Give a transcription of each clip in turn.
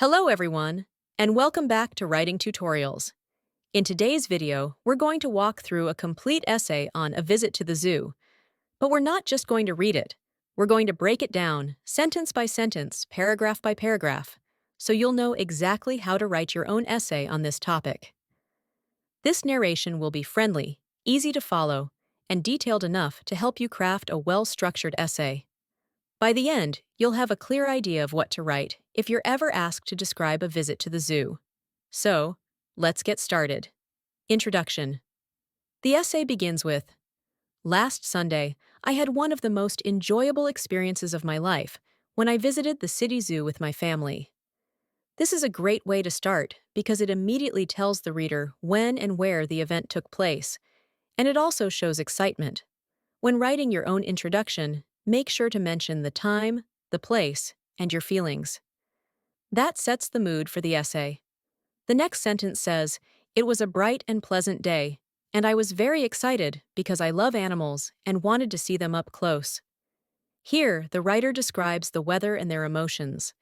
Hello everyone, and welcome back to Writing Tutorials. In today's video, we're going to walk through a complete essay on A Visit to the Zoo. But we're not just going to read it. We're going to break it down, sentence by sentence, paragraph by paragraph, so you'll know exactly how to write your own essay on this topic. This narration will be friendly, easy to follow, and detailed enough to help you craft a well-structured essay. By the end, you'll have a clear idea of what to write if you're ever asked to describe a visit to the zoo. So, let's get started. Introduction. The essay begins with, "Last Sunday, I had one of the most enjoyable experiences of my life when I visited the city zoo with my family." This is a great way to start because it immediately tells the reader when and where the event took place, and it also shows excitement. When writing your own introduction, make sure to mention the time, the place, and your feelings. That sets the mood for the essay. The next sentence says, "It was a bright and pleasant day, and I was very excited because I love animals and wanted to see them up close." Here, the writer describes the weather and their emotions.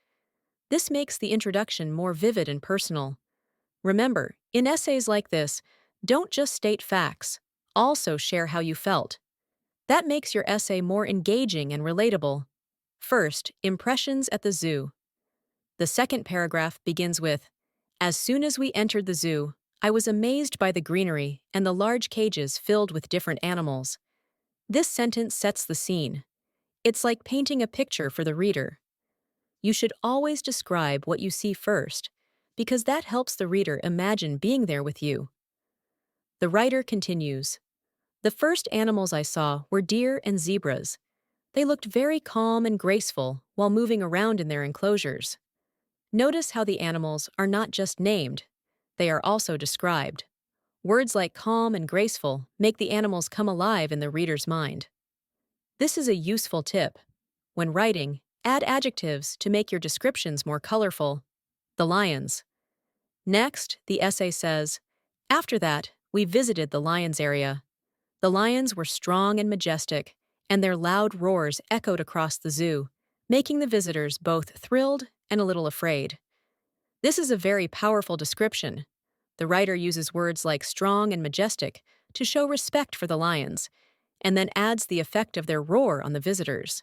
This makes the introduction more vivid and personal. Remember, in essays like this, don't just state facts, also share how you felt. That makes your essay more engaging and relatable. First, impressions at the zoo. The second paragraph begins with, "As soon as we entered the zoo, I was amazed by the greenery and the large cages filled with different animals." This sentence sets the scene. It's like painting a picture for the reader. You should always describe what you see first, because that helps the reader imagine being there with you. The writer continues, "The first animals I saw were deer and zebras. They looked very calm and graceful while moving around in their enclosures." Notice how the animals are not just named, they are also described. Words like calm and graceful make the animals come alive in the reader's mind. This is a useful tip. When writing, add adjectives to make your descriptions more colorful. The lions. Next, the essay says, "After that, we visited the lions area. The lions were strong and majestic, and their loud roars echoed across the zoo, making the visitors both thrilled and a little afraid." This is a very powerful description. The writer uses words like strong and majestic to show respect for the lions, and then adds the effect of their roar on the visitors.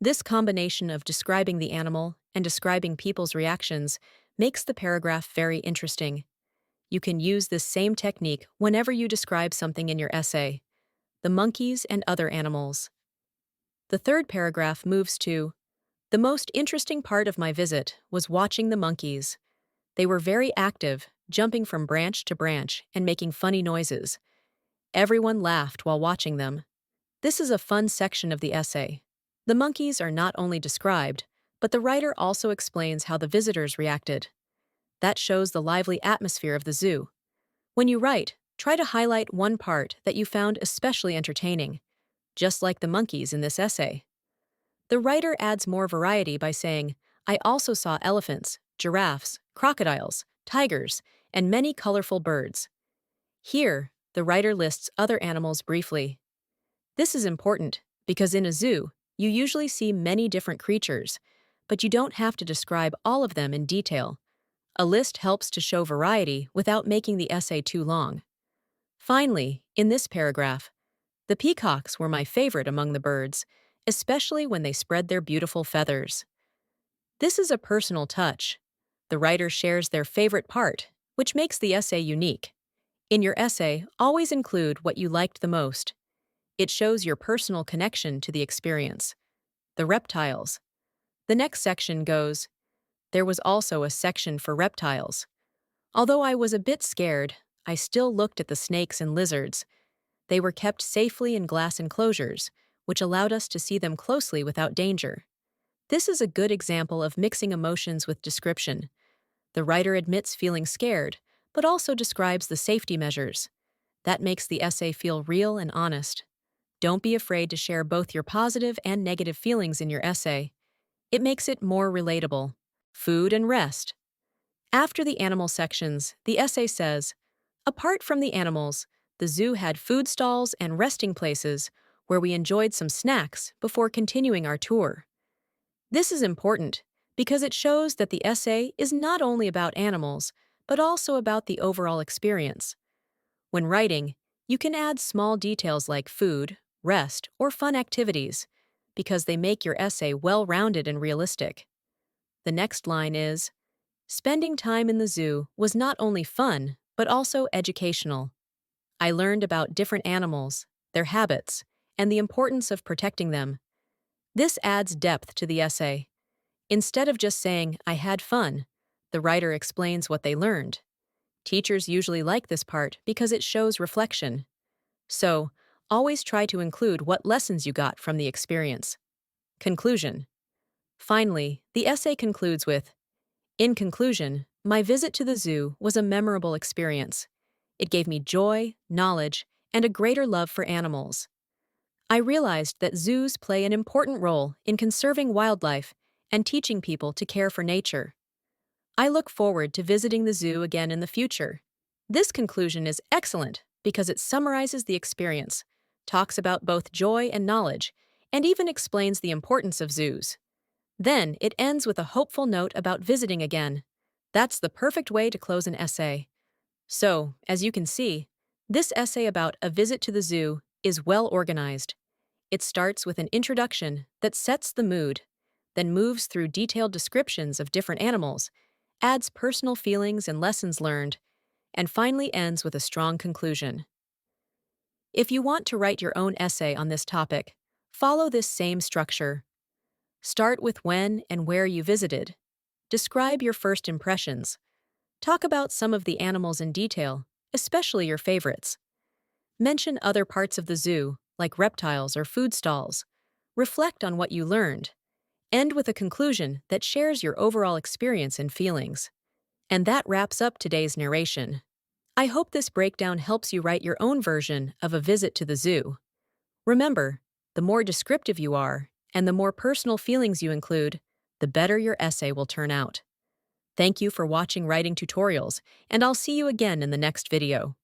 This combination of describing the animal and describing people's reactions makes the paragraph very interesting. You can use this same technique whenever you describe something in your essay. The monkeys and other animals. The third paragraph moves to, "The most interesting part of my visit was watching the monkeys. They were very active, jumping from branch to branch and making funny noises. Everyone laughed while watching them." This is a fun section of the essay. The monkeys are not only described, but the writer also explains how the visitors reacted. That shows the lively atmosphere of the zoo. When you write, try to highlight one part that you found especially entertaining, just like the monkeys in this essay. The writer adds more variety by saying, "I also saw elephants, giraffes, crocodiles, tigers, and many colorful birds." Here, the writer lists other animals briefly. This is important because in a zoo, you usually see many different creatures, but you don't have to describe all of them in detail. A list helps to show variety without making the essay too long. Finally, in this paragraph, "The peacocks were my favorite among the birds, especially when they spread their beautiful feathers." This is a personal touch. The writer shares their favorite part, which makes the essay unique. In your essay, always include what you liked the most. It shows your personal connection to the experience. The reptiles. The next section goes, "There was also a section for reptiles. Although I was a bit scared, I still looked at the snakes and lizards. They were kept safely in glass enclosures, which allowed us to see them closely without danger." This is a good example of mixing emotions with description. The writer admits feeling scared, but also describes the safety measures. That makes the essay feel real and honest. Don't be afraid to share both your positive and negative feelings in your essay. It makes it more relatable. Food and rest. After the animal sections, the essay says, "Apart from the animals, the zoo had food stalls and resting places where we enjoyed some snacks before continuing our tour." This is important because it shows that the essay is not only about animals, but also about the overall experience. When writing, you can add small details like food, rest, or fun activities, because they make your essay well-rounded and realistic. The next line is, spending time in the zoo was not only fun, but also educational. I learned about different animals, their habits, and the importance of protecting them. This adds depth to the essay. Instead of just saying, I had fun, the writer explains what they learned. Teachers usually like this part because it shows reflection. So, always try to include what lessons you got from the experience. Conclusion. Finally, the essay concludes with, in conclusion, my visit to the zoo was a memorable experience. It gave me joy, knowledge, and a greater love for animals. I realized that zoos play an important role in conserving wildlife and teaching people to care for nature. I look forward to visiting the zoo again in the future. This conclusion is excellent because it summarizes the experience, talks about both joy and knowledge, and even explains the importance of zoos. Then it ends with a hopeful note about visiting again. That's the perfect way to close an essay. So, as you can see, this essay about a visit to the zoo is well organized. It starts with an introduction that sets the mood, then moves through detailed descriptions of different animals, adds personal feelings and lessons learned, and finally ends with a strong conclusion. If you want to write your own essay on this topic, follow this same structure. Start with when and where you visited. Describe your first impressions. Talk about some of the animals in detail, especially your favorites. Mention other parts of the zoo, like reptiles or food stalls. Reflect on what you learned. End with a conclusion that shares your overall experience and feelings. And that wraps up today's narration. I hope this breakdown helps you write your own version of a visit to the zoo. Remember, the more descriptive you are, and the more personal feelings you include, the better your essay will turn out. Thank you for watching Writing Tutorials, and I'll see you again in the next video.